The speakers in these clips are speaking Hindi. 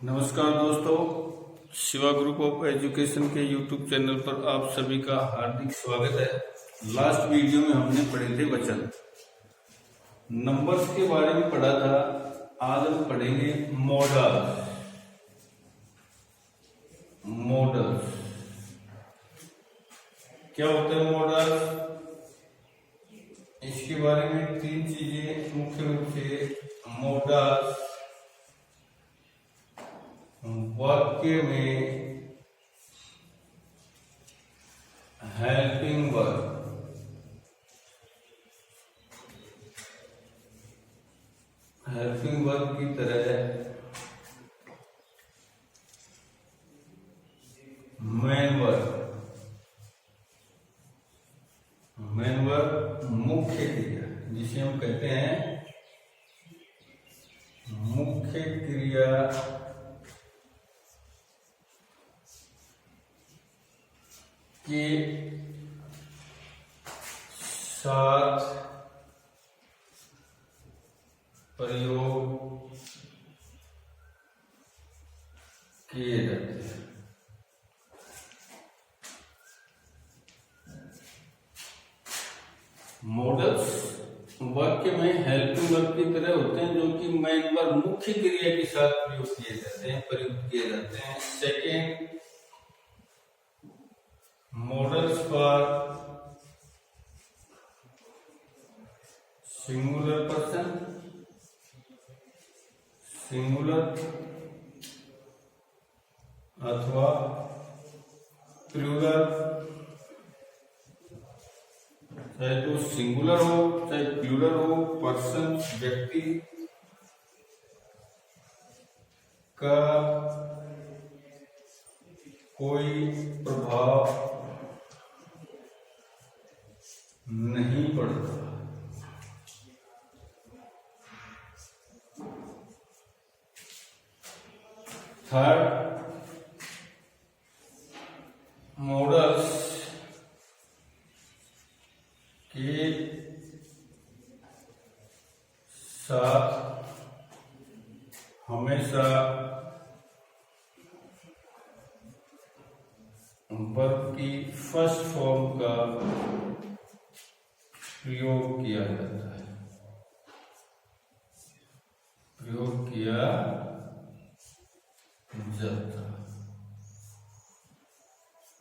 नमस्कार दोस्तों, शिवा ग्रुप ऑफ एजुकेशन के यूट्यूब चैनल पर आप सभी का हार्दिक स्वागत है। लास्ट वीडियो में हमने पढ़े थे वचन, नंबर्स के बारे में पढ़ा था। आज हम पढ़ेंगे मॉडल्स। क्या होता है मॉडल्स? इसके बारे में तीन चीजें मुख्य रूप से। मॉडल्स वाक्य में हेल्पिंग वर्ब की तरह मेन वर्ब मुख्य क्रिया, जिसे हम कहते हैं मुख्य क्रिया के साथ प्रयोग किए जाते हैं। मॉडल्स वाक्य में हेल्पिंग वर्ब की तरह होते हैं, जो कि मेन वर्ब मुख्य क्रिया के साथ प्रयोग किए जाते हैं। Second, models for singular person, singular अथवा प्लूरल, चाहे तो सिंगुलर हो चाहे प्लूरल हो, पर्सन व्यक्ति का कोई प्रभाव नहीं पड़ता। थर्ड, मॉडल्स के साथ हमेशा वर्ब की फर्स्ट फॉर्म का प्रयोग किया जाता है।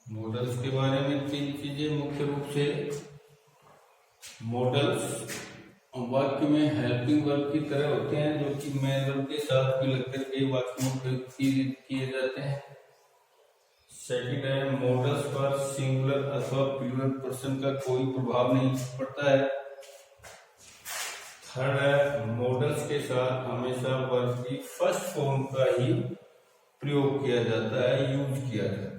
मॉडल्स के बारे में तीन चीजें मुख्य रूप से। मॉडल्स वाक्य में हेल्पिंग वर्ब की तरह होते हैं, जो कि मेन वर्ब के साथ भी लगकर के वाक्य में प्रयोग किए जाते हैं। सेकंड है, मॉडल्स पर सिंगुलर अथवा प्लूरल पर्सन का कोई प्रभाव नहीं पड़ता है। थर्ड है, मॉडल्स के साथ हमेशा वर्ब की फर्स्ट फॉर्म का ही प्रयोग किया जाता है, यूज किया जाता है।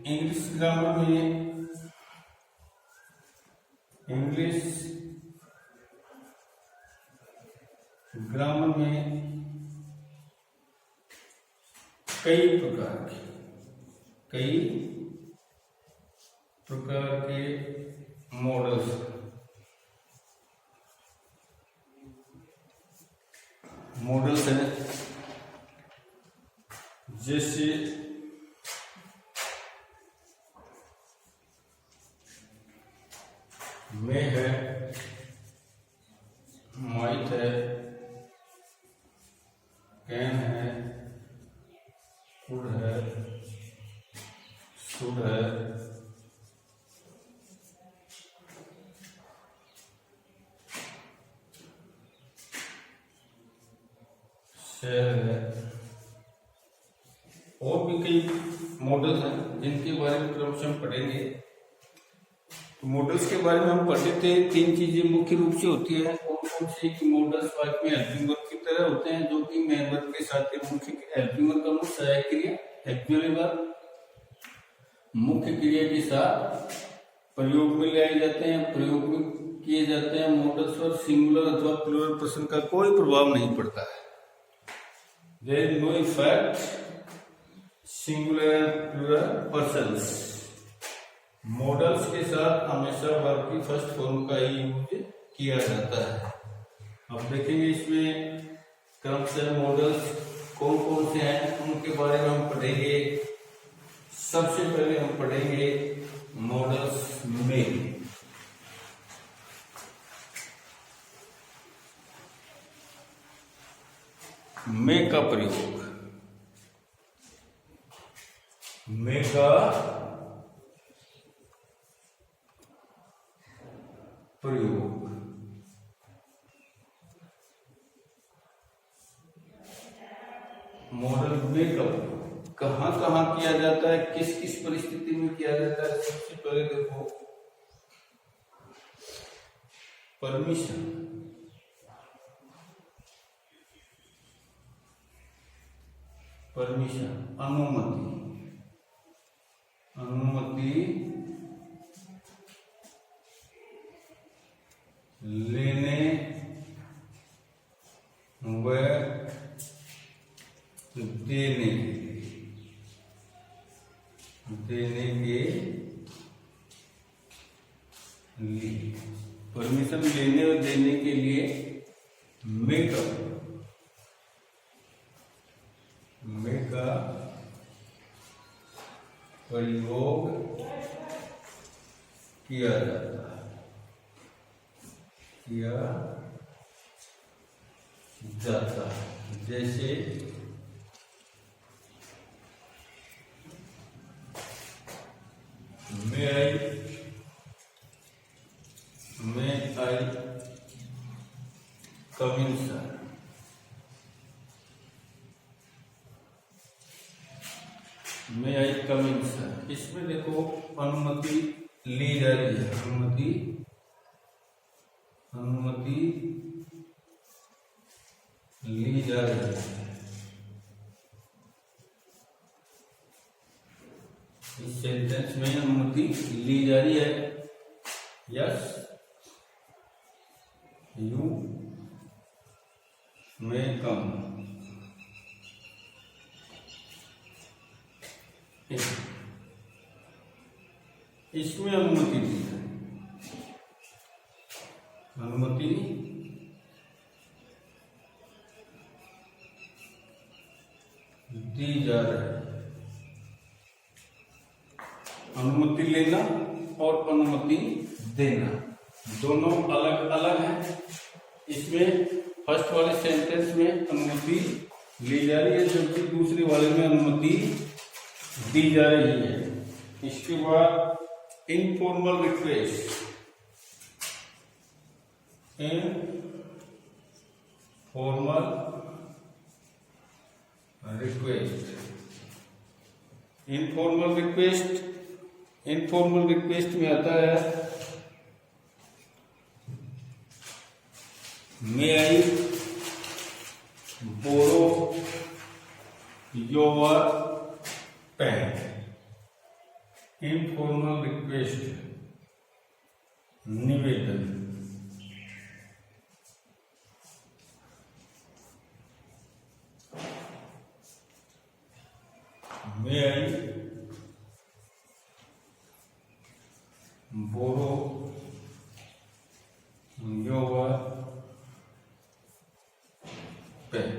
इंग्लिश ग्रामर में कई प्रकार के मॉडल्स हैं। जैसे मैं है, माइट है, कैन है, कुड है, शुड है, शेयर है, और भी कई मॉडल्स हैं जिनके बारे में क्रमशः हम पढ़ेंगे। तो मॉडल्स के बारे में हम पढ़ते थे, तीन चीजें मुख्य रूप से होती है। कौन से कि मॉडल्स वाक्य में हेल्पिंग वर्ब की तरह होते हैं, जो कि मेन वर्ब के साथ मुख्य हेल्पिंग वर्ब का मुख्य सहायक क्रिया एक्चुअली वर्ब मुख्य क्रिया के साथ प्रयोग में लाए जाते हैं, प्रयोग में किए जाते हैं। मॉडल्स पर सिंगुलर अथवा प्लूरल पर्सन का कोई प्रभाव नहीं पड़ता है। There is no effect singular and plural persons. Modals के साथ हमेशा वर्ब की फर्स्ट फॉर्म का ही यूज किया जाता है। अब देखेंगे इसमें क्रमशः मॉडल्स कौन कौन से हैं उनके बारे में हम पढ़ेंगे। सबसे पहले हम पढ़ेंगे मॉडल्स में। में का प्रयोग, में का प्रयोग मॉडल में कहां कहां किया जाता है, किस किस परिस्थिति में किया जाता है। सबसे पहले देखो परमिशन, परमिशन अनुमति, अनुमति लेने व देने के लिए, परमिशन लेने और देने के लिए में का प्रयोग किया जाता है, किया जाता है। जैसे may I come in sir, may I come in sir। इसमें देखो अनुमति ली जा रही है, अनुमति ली जा रही है। इस सेंटेंस में अनुमति ली जा रही है। यस यू मे कम, इसमें अनुमति दी है, अनुमति दी जा रही है। अनुमति लेना और अनुमति देना दोनों अलग अलग हैं। इसमें फर्स्ट वाले सेंटेंस में अनुमति ली जा रही है, जबकि दूसरे वाले में अनुमति दी जा रही है। इसके बाद informal request, informal request, informal request, informal request में आता है may I borrow your pen, informal request निवेदन। May I borrow your pen,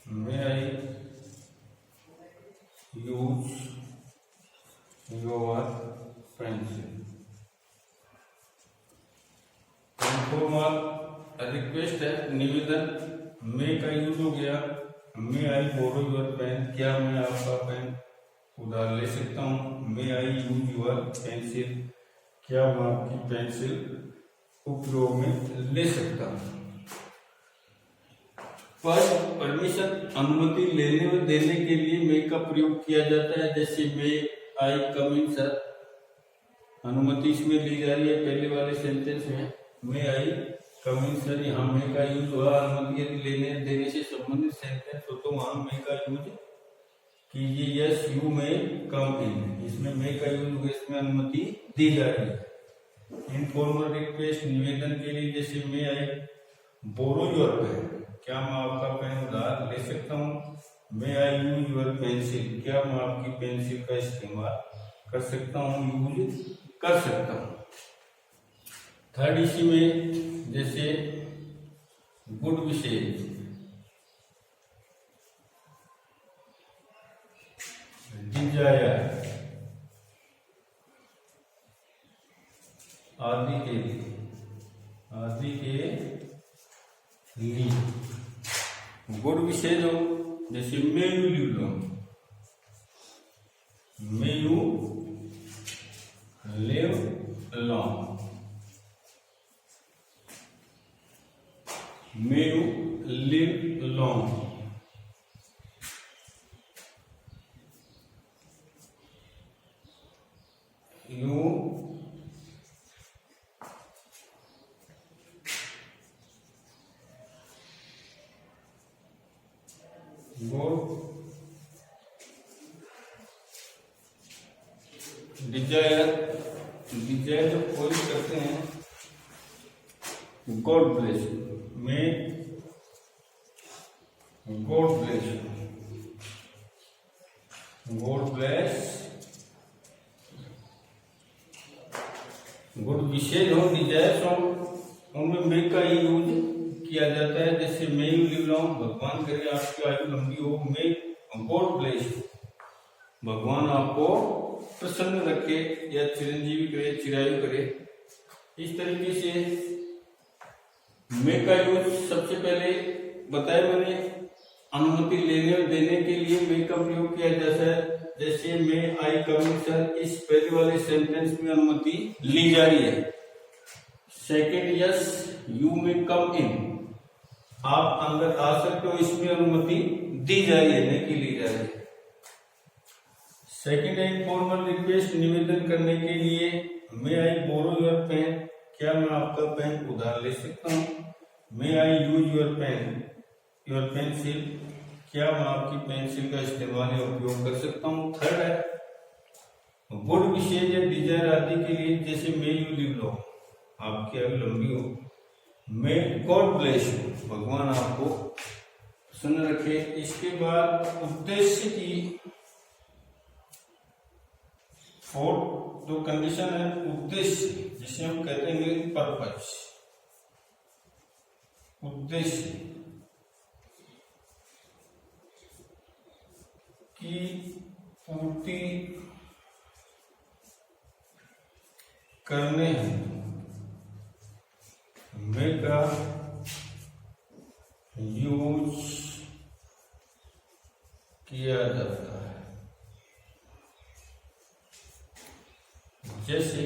may I use your pencil. Informal request है, निवेदन। मे का यूज हो गया, मे आई बोरो योर पेन, क्या मैं आपका पेन उधार ले सकता हूँ। May I use your pencil, क्या मैं आपकी पेंसिल उपयोग में ले सकता हूँ। पर परमिशन अनुमति लेने और देने के लिए मे का प्रयोग किया जाता है। जैसे मे आई कम इन सर, अनुमति इसमें ली जा रही है पहले वाले सेंटेंस में। मे आई कम इन सर, यहाँ मे का यूज हुआ। अनुमति यदि लेने देने से संबंधित सेंटेंस हो तो वहां मे का यूज कीजिए। यस यू मे कम इन, इसमें मे का यूज हुआ, इसमें अनुमति दी जा रही है। इनफॉर्मल रिक्वेस्ट निवेदन के लिए, जैसे मे आई बोरो योर पेन, क्या मैं आपका पेन उधार ले सकता हूँ। May I use your pencil, क्या मैं आपकी पेंसिल का इस्तेमाल कर सकता हूँ, यूज कर सकता हूँ। थर्ड इसी में जैसे गुड विशेष, डिजायर आदि के लिए गुड विशेष हो, जैसे may you live long, may you live long, may you live long. You good desire, desire जब कोई करते हैं, God bless you, may God bless you, God bless, good wishes हो, डिजायर हो, उनमें मे का ही यूज किया जाता है। जैसे मे यू लिव लॉन्ग, भगवान करे आपकी आयु लंबी हो, मे गॉड ब्लेस यू, भगवान आपको प्रसन्न रखे या चिरंजीवी करे, चिरायु करे। इस तरीके से मे का यूज सबसे पहले बताया मैंने, अनुमति लेने और देने के लिए मे का प्रयोग किया जाता है। जैसे मे आई कम इन सर, इस पहले वाले सेंटेंस में अनुमति ली जा रही है। सेकेंड, यस यू मे कम इन, आप अंदर आ सकते हो, इसमें अनुमति दी जा रही है, नहीं की ली जा रही है। सेकेंड है फॉर्मल रिक्वेस्ट, निवेदन करने के लिए, मे आई बोरो योर पेन, क्या मैं आपका पेन उधार ले सकता हूँ। May I use your pen, your pencil, क्या मैं आपकी पेंसिल का इस्तेमाल या उपयोग कर सकता हूँ। थर्ड है गुड विशेष या डिजायर आदि के लिए, जैसे मे यू लिव लॉन्ग, आपकी आयु लंबी हो, मे गॉड ब्लेस यू, भगवान आपको प्रसन्न रखे। इसके बाद उद्देश्य की फोर्थ जो कंडीशन है, उद्देश्य, जिसे हम कहते हैं पर्पज, उद्देश्य की पूर्ति करने मे का यूज किया जाता है। जैसे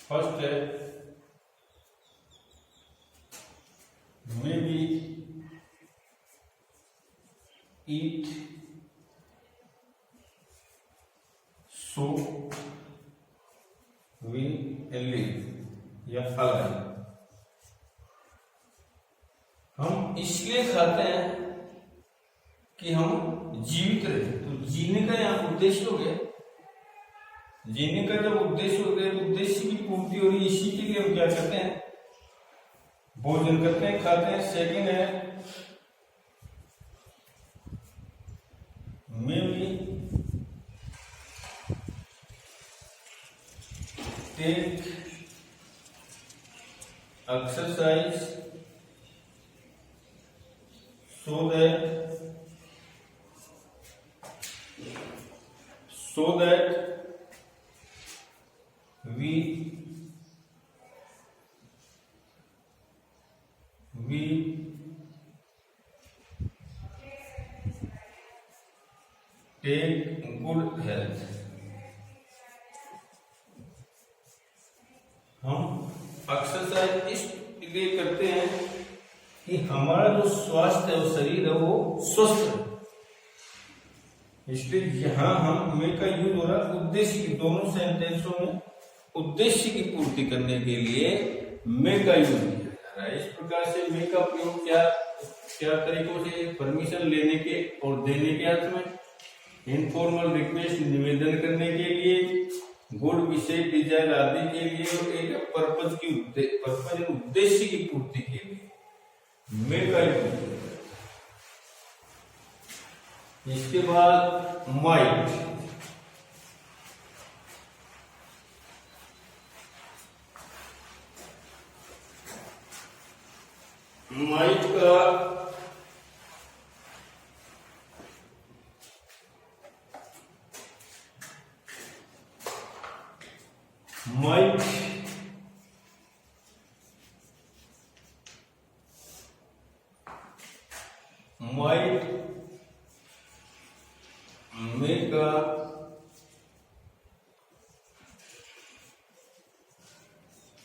फर्स्ट है may be eat so we live, या अलाइव, हम इसलिए खाते हैं कि हम जीवित रहे। तो जीने का यहाँ उद्देश्य हो गया, जीने का जब उद्देश्य हो गया, उद्देश्य की पूर्ति हो रही, इसी के लिए हम क्या करते हैं, भोजन करते हैं, खाते हैं। सेकेंड है may be take exercise so that we take good health, हम एक्सरसाइज इसलिए करते हैं कि हमारा जो स्वास्थ्य है, वो शरीर है, वो स्वस्थ है। इसलिए यहां हम मे का यूज हो रहा है उद्देश्य की, दोनों सेंटेंसों में उद्देश्य की पूर्ति करने के लिए मे का यूज किया जा रहा है। इस प्रकार से मे का प्रयोग क्या तरीकों से, परमिशन लेने के और देने के अर्थ में, इनफॉर्मल रिक्वेस्ट निवेदन करने के लिए, गुड विशेष डिजायर आदि के लिए, और एक पर्पज उद्देश्य की पूर्ति के लिए मे का यूज। इसके बाद माइट, माइट का माइट में का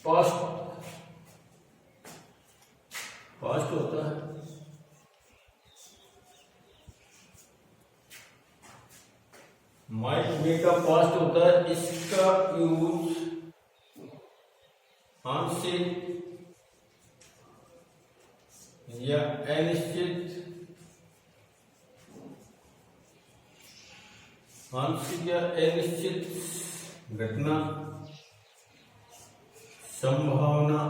पास्ट होता है। माइट में का पास्ट होता है। इसका यूज आंशिक या अनिश्चित घटना, संभावना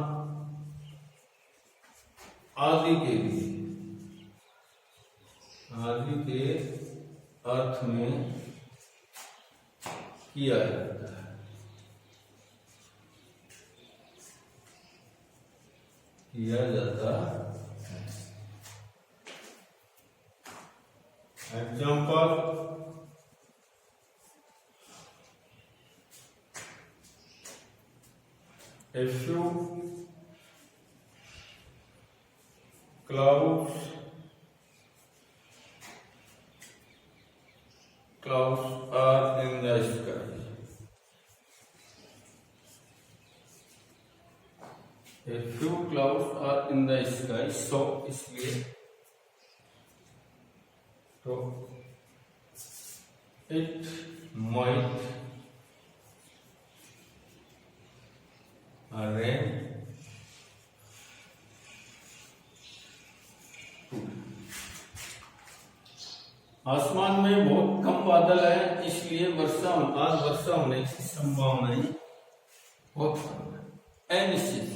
आदि के अर्थ में किया जाता है। Example, a few clouds are in the sky. A few clouds are in the sky, so इसलिए तो it might rain. आसमान में बहुत कम बादल है, इसलिए आज वर्षा होने की संभावनाएं बहुत कम है। अनिश्चित,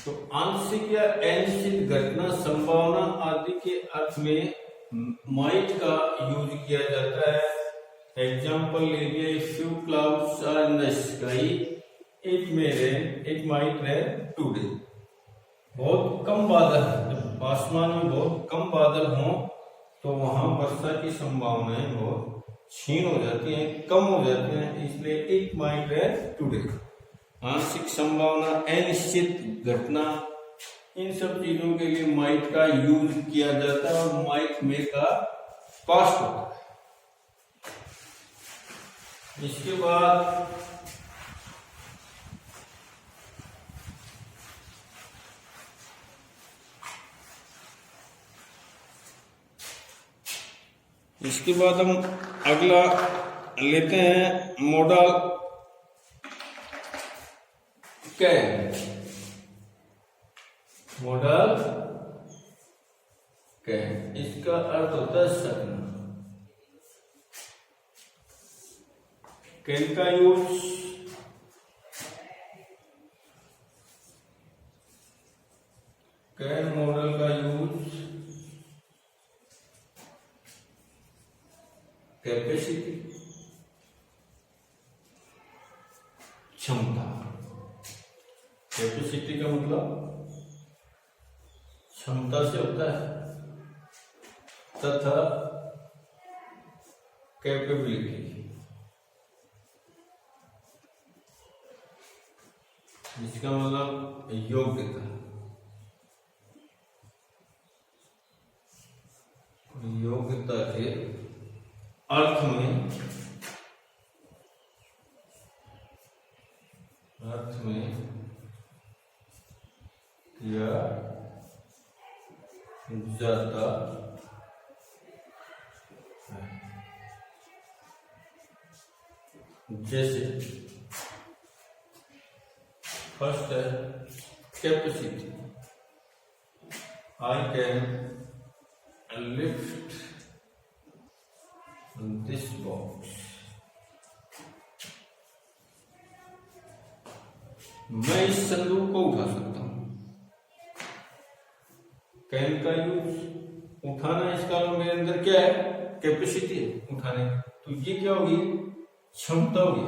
तो आंशिक या अनिश्चित घटना, संभावना आदि के अर्थ में माइट का यूज किया जाता है। एग्जाम्पल लीजिए, few clouds are in the sky, it may rain, it might rain today. बहुत कम बादल है, जब आसमान में बहुत कम बादल हों तो वहां वर्षा की संभावनाएं बहुत क्षीण हो जाती हैं, कम हो जाती हैं, इसलिए इट माइट रेन टुडे। आंशिक, संभावना, अनिश्चित घटना, इन सब चीजों के लिए माइट का यूज किया जाता है और माइट में का पास्ट होता है। इसके बाद हम अगला लेते हैं मॉडल कैन। मॉडल कैन, इसका अर्थ होता है सकना। कैन का यूज कैन मॉडल का यूज कैपेसिटी, क्षमता। कैपेसिटी का मतलब क्षमता से होता है, तथा कैपेबिलिटी, इसका मतलब योग्यता। योग्यता के अर्थ में किया जाता है। जैसे फर्स्ट है capacity, I can lift this box, मैं इस संदूक को उठा सकता हूं। कैन का यूज उठाना, इसका मेरे अंदर क्या है, कैपेसिटी है उठाने की, तो ये क्या होगी, क्षमता होगी।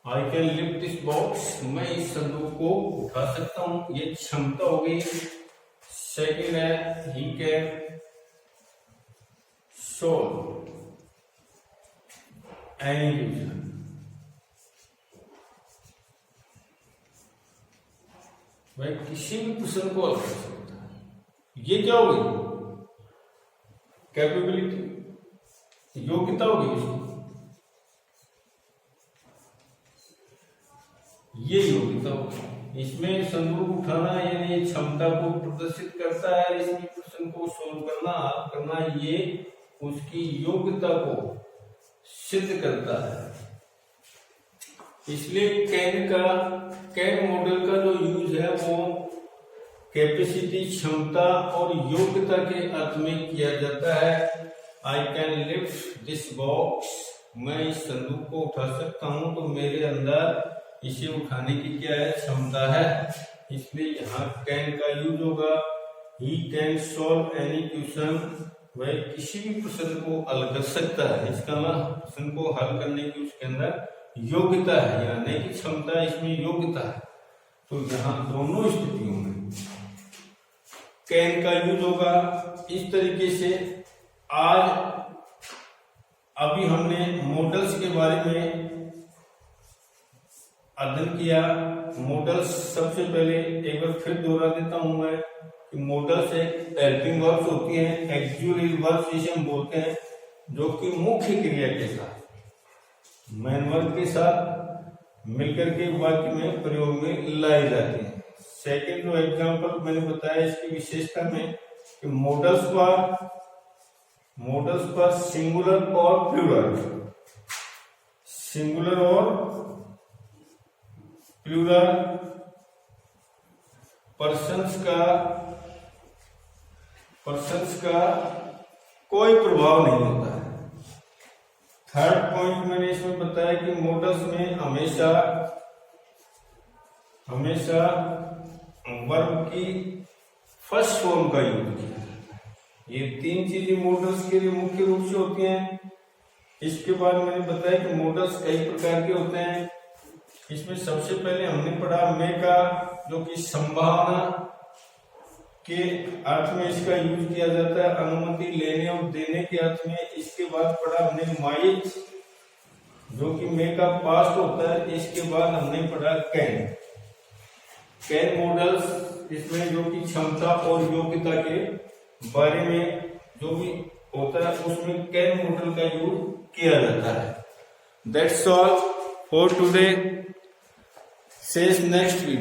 I can lift this box, मैं इस संदूक को उठा सकता हूं, ये क्षमता हो गई। सेकेंड है he can solve any question, वह किसी भी प्रश्न को हल कर सकता है। ये क्या हो गई? कैपेबिलिटी, योग्यता होगी उसकी, ये योग्यता होगी। इसमें संदूक उठाना यानी क्षमता को प्रदर्शित करता है, इसमें प्रश्न को सोल्व करना, हल करना, ये उसकी योग्यता को सिद्ध करता है। इसलिए कैन मॉडल का जो यूज है वो कैपेसिटी, क्षमता और योग्यता के अर्थ में किया जाता है। I can lift this box, मैं इस संदूक को उठा सकता हूं, तो मेरे अंदर इसे उठाने की क्या है? क्षमता है। इसलिए यहाँ कैन का यूज होगा। He can solve any question, वह किसी भी प्रश्न को हल कर सकता है। इसका मतलब प्रश्न को हल करने की उसके अंदर योग्यता है, यानी कि क्षमता, इसमें योग्यता है। तो यहाँ दोनों स्थितियों में कैन का यूज होगा। इस तरीके से आज अभी हमने मॉडल्स के बारे में अध्ययन किया। मॉडल्स सबसे पहले एक बार फिर दोहरा देता हूं मैं कि मॉडल्स एक हेल्पिंग वर्ब्स होती हैं, एक्सिलरी वर्ब्स जिसे हम बोलते हैं, जो कि मुख्य क्रिया के साथ, मेन वर्ब के साथ मिलकर के वाक्य में प्रयोग में लाई जाती हैं। सेकेंड जो एग्जाम्पल मैंने बताया इसकी विशेषता में कि मॉडल्स पर सिंगुलर और प्लूरल, सिंगुलर और प्लूरल पर्सन्स का कोई प्रभाव नहीं होता है। थर्ड पॉइंट मैंने इसमें बताया कि मॉडल्स में हमेशा वर्ब की फर्स्ट फॉर्म का यूज किया जाता है। ये तीन चीजें मॉडल्स के लिए मुख्य रूप से होती हैं। इसके बाद मैंने बताया कि मॉडल्स कई प्रकार के होते हैं। इसमें सबसे पहले हमने पढ़ा मे का, जो कि संभावना के अर्थ में इसका यूज किया जाता है, अनुमति लेने और देने के अर्थ में। इसके बाद पढ़ा हमने माइट, जो कि मे का पास्ट होता है। इसके बाद हमने पढ़ा कैन मॉडल्स, इसमें जो कि क्षमता और योग्यता के बारे में जो भी होता है उसमें कैन मॉडल का यूज किया जाता है। That's all for today. See you next video.